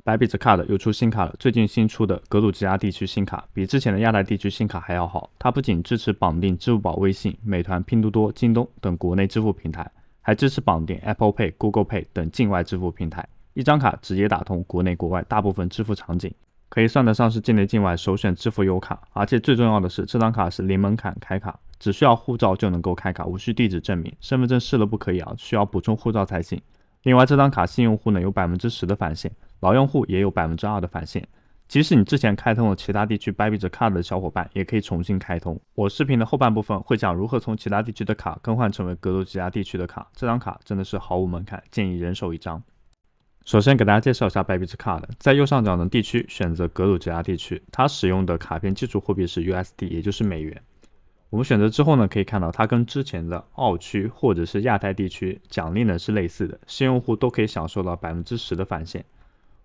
Bybit Card 又出新卡了，最近新出的格鲁吉亚地区新卡比之前的亚太地区新卡还要好。它不仅支持绑定支付宝、微信、美团、拼多多、京东等国内支付平台，还支持绑定 Apple Pay、Google Pay 等境外支付平台。一张卡直接打通国内国外大部分支付场景，可以算得上是境内境外首选支付优卡。而且最重要的是，这张卡是零门槛开卡，只需要护照就能够开卡，无需地址证明，身份证试了不可以啊，需要补充护照才行。另外，这张卡新用户呢有 10% 的返现，老用户也有 2% 的返现。即使你之前开通了其他地区 Bybit Card 的小伙伴，也可以重新开通。我视频的后半部分会讲如何从其他地区的卡更换成为格鲁吉亚地区的卡。这张卡真的是毫无门槛，建议人手一张。首先给大家介绍一下 Bybit Card， 在右上角的地区选择格鲁吉亚地区，它使用的卡片基础货币是 USD， 也就是美元。我们选择之后呢，可以看到它跟之前的澳区或者是亚太地区奖励呢是类似的，新用户都可以享受到 10% 的返现。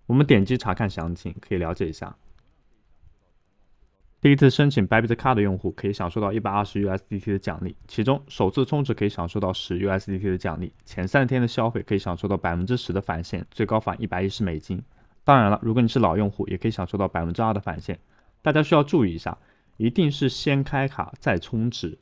我们点击查看详情，可以了解一下。第一次申请 Bybit Card 的用户可以享受到120 USDT 的奖励，其中首次充值可以享受到10 USDT 的奖励，前3天的消费可以享受到 10% 的返现，最高返110美金。当然了，如果你是老用户，也可以享受到 2% 的返现。大家需要注意一下，一定是先开卡再充值，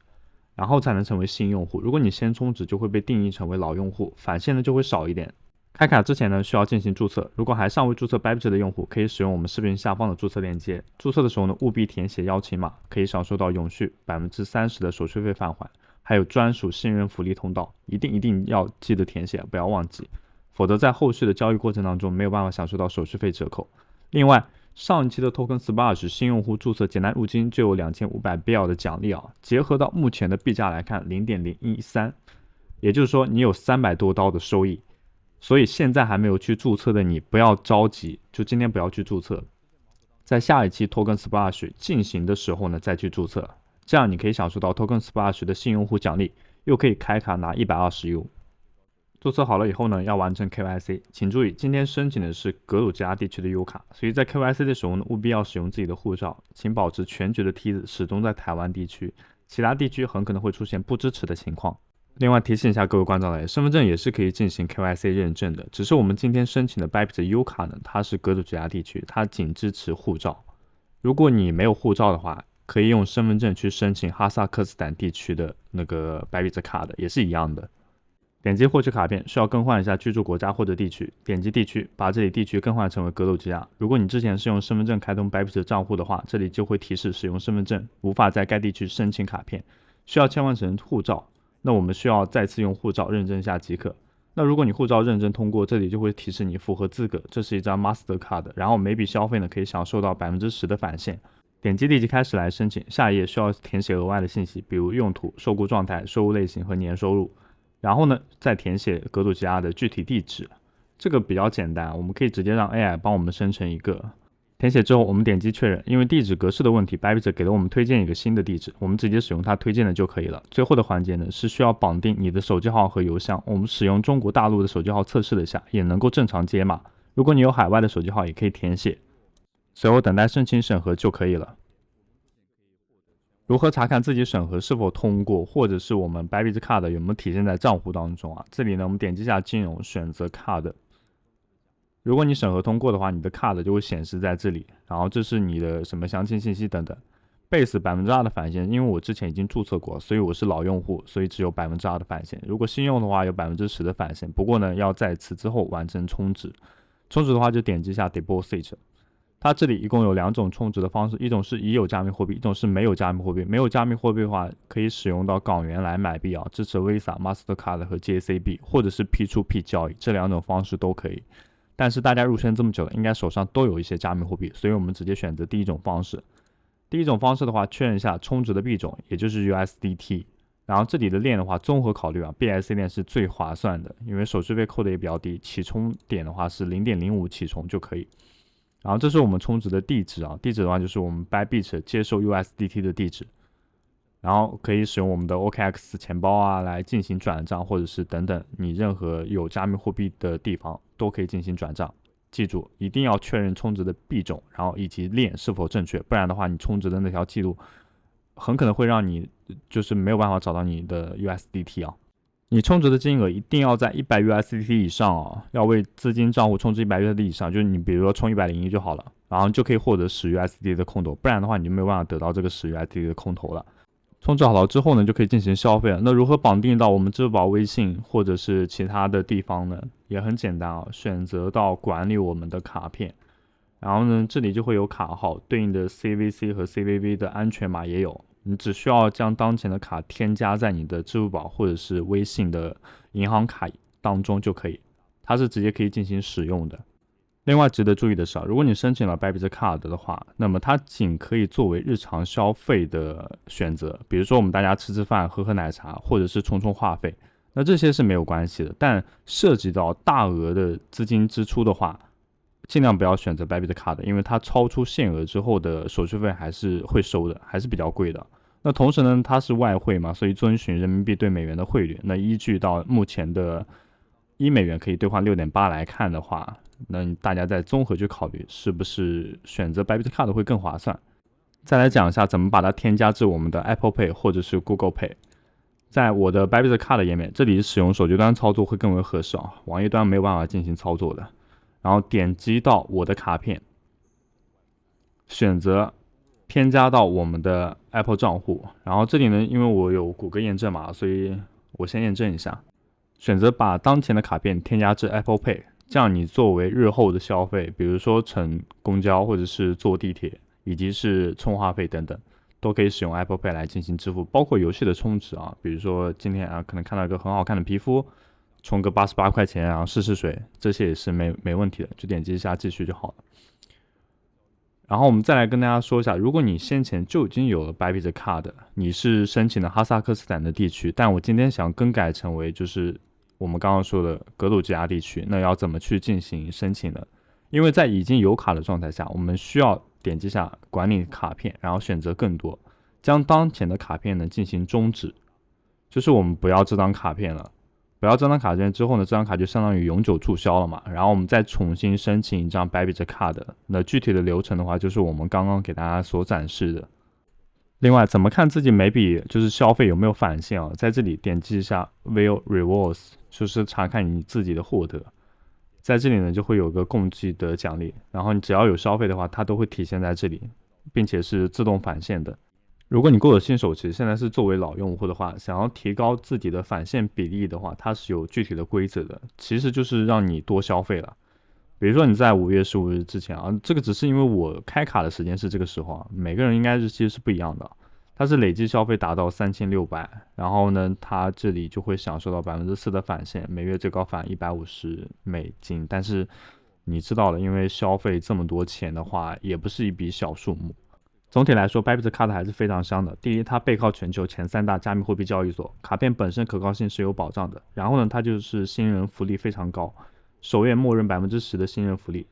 然后才能成为新用户。如果你先充值，就会被定义成为老用户，返现呢就会少一点。开卡之前呢，需要进行注册。如果还尚未注册 Bybit 的用户，可以使用我们视频下方的注册链接。注册的时候呢，务必填写邀请码，可以享受到永续 30% 的手续费返还，还有专属新人福利通道。一定要记得填写，不要忘记，否则在后续的交易过程当中没有办法享受到手续费折扣。另外，上一期的 Token Splash 新用户注册简单入金就有2500 BL 的奖励啊，结合到目前的币价来看 0.013， 也就是说你有300多刀的收益。所以现在还没有去注册的你不要着急，就今天不要去注册，在下一期 Token Splash 进行的时候呢再去注册，这样你可以享受到 Token Splash 的新用户奖励，又可以开卡拿120 U。注册好了以后呢，要完成 KYC。请注意，今天申请的是格鲁吉亚地区的 U 卡，所以在 KYC 的时候呢，务必要使用自己的护照，请保持全局的梯子始终在台湾地区，其他地区很可能会出现不支持的情况。另外提醒一下各位观众来，身份证也是可以进行 KYC 认证的，只是我们今天申请的 Bybit U 卡呢，它是格鲁吉亚地区，它仅支持护照。如果你没有护照的话，可以用身份证去申请哈萨克斯坦地区的那个 Bybit Card， 也是一样的。点击获取卡片，需要更换一下居住国家或者地区，点击地区，把这里地区更换成为格鲁吉亚。如果你之前是用身份证开通 Bybit 账户的话，这里就会提示使用身份证无法在该地区申请卡片，需要切换成护照。那我们需要再次用护照认证一下即可。那如果你护照认证通过，这里就会提示你符合资格，这是一张 Master Card， 然后每笔消费呢可以享受到 10% 的返现。点击立即开始来申请，下一页需要填写额外的信息，比如用途、受雇状态、收入类型和年收入，然后呢再填写格鲁吉亚的具体地址。这个比较简单，我们可以直接让 AI 帮我们生成一个。填写之后，我们点击确认，因为地址格式的问题 Bybit 给了我们推荐一个新的地址，我们直接使用它推荐的就可以了。最后的环节呢，是需要绑定你的手机号和邮箱，我们使用中国大陆的手机号测试了一下，也能够正常解码。如果你有海外的手机号也可以填写，随后等待申请审核就可以了。如何查看自己审核是否通过，或者是我们 Bybit Card 有没有体现在账户当中啊？这里呢，我们点击一下金融，选择 Card。如果你审核通过的话，你的 card 就会显示在这里，然后这是你的什么详情信息等等。Base 2% 的返现，因为我之前已经注册过，所以我是老用户，所以只有 2% 的返现。如果新用的话有 10% 的返现，不过呢要在此之后完成充值。充值的话就点击一下 Deposit。它这里一共有2种充值的方式，一种是已有加密货币，一种是没有加密货币。没有加密货币的话，可以使用到港元来买币啊，支持 Visa、Mastercard 和 JCB， 或者是 P2P 交易，这2种方式都可以。但是大家入圈这么久了，应该手上都有一些加密货币，所以我们直接选择第一种方式。第一种方式的话，确认一下充值的币种，也就是 USDT。然后这里的链的话，综合考虑啊 ，BSC 链是最划算的，因为手续费扣的也比较低，起充点的话是 0.05 起充就可以。然后这是我们充值的地址啊，地址的话就是我们 Bybit 接受 USDT 的地址。然后可以使用我们的 OKX 钱包啊来进行转账，或者是等等你任何有加密货币的地方都可以进行转账。记住一定要确认充值的币种，然后以及链是否正确，不然的话你充值的那条记录很可能会让你就是没有办法找到你的 USDT 啊。你充值的金额一定要在100USDT 以上啊，要为资金账户充值100USDT 以上，就是你比如说充101就好了，然后就可以获得10USDT 的空投，不然的话你就没有办法得到这个10USDT 的空投了。充值好了之后呢，就可以进行消费了。那如何绑定到我们支付宝、微信或者是其他的地方呢？也很简单啊，选择到管理我们的卡片，然后呢，这里就会有卡号，对应的 CVC 和 CVV 的安全码也有。你只需要将当前的卡添加在你的支付宝或者是微信的银行卡当中就可以，它是直接可以进行使用的。另外值得注意的是，如果你申请了 Bybit Card 的话，那么它仅可以作为日常消费的选择，比如说我们大家吃吃饭、喝喝奶茶，或者是充充话费，那这些是没有关系的。但涉及到大额的资金支出的话，尽量不要选择 Bybit Card，因为它超出限额之后的手续费还是会收的，还是比较贵的。那同时呢，它是外汇嘛，所以遵循人民币对美元的汇率。那依据到目前的$1可以兑换6.8来看的话，那大家再综合去考虑是不是选择 Bybit Card 会更划算。再来讲一下怎么把它添加至我们的 Apple Pay 或者是 Google Pay。在我的 Bybit Card 页面，这里使用手机端操作会更为合适啊，网页端没有办法进行操作的。然后点击到我的卡片，选择添加到我们的 Apple 账户。然后这里呢，因为我有谷歌验证码，所以我先验证一下。选择把当前的卡片添加至 Apple Pay， 这样你作为日后的消费，比如说乘公交或者是坐地铁，以及是充话费等等，都可以使用 Apple Pay 来进行支付，包括游戏的充值啊，比如说今天可能看到一个很好看的皮肤，充个88块钱，然后试试水，这些也是没问题的，就点击一下继续就好了。然后我们再来跟大家说一下，如果你先前就已经有了 Bybit Card， 你是申请了哈萨克斯坦的地区，但我今天想更改成为就是我们刚刚说的格鲁吉亚地区，那要怎么去进行申请呢？因为在已经有卡的状态下，我们需要点击下管理卡片，然后选择更多，将当前的卡片呢进行终止，就是我们不要这张卡片了。不要这张卡片之后呢，这张卡就相当于永久注销了嘛。然后我们再重新申请一张 Bybit Card， 那具体的流程的话，就是我们刚刚给大家所展示的。另外，怎么看自己每笔就是消费有没有返现啊？在这里点击一下 View Rewards， 就是查看你自己的获得。在这里呢，就会有个共计的奖励，然后你只要有消费的话，它都会体现在这里，并且是自动返现的。如果你购了新手期，现在是作为老用户的话，想要提高自己的返现比例的话，它是有具体的规则的，其实就是让你多消费了。比如说你在5月15日之前啊，这个只是因为我开卡的时间是这个时候啊，每个人应该日期是不一样的。它是累计消费达到3600，然后呢，它这里就会享受到4%的返现，每月最高返$150。但是你知道了，因为消费这么多钱的话，也不是一笔小数目。总体来说 Bybit Card 还是非常香的。第一，它背靠全球前3大加密货币交易所，卡片本身可靠性是有保障的。然后呢，它就是新人福利非常高，首月默认10%的新人福利。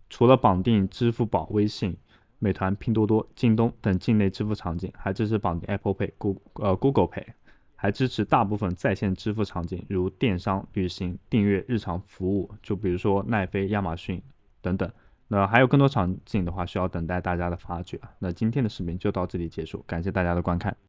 除了绑定支付宝、微信、美团、拼多多、京东等境内支付场景，还支持绑定 Apple Pay、Google Pay， 还支持大部分在线支付场景，如电商、旅行、订阅、日常服务，就比如说奈飞、亚马逊等等。那还有更多场景的话，需要等待大家的发掘。那今天的视频就到这里结束，感谢大家的观看。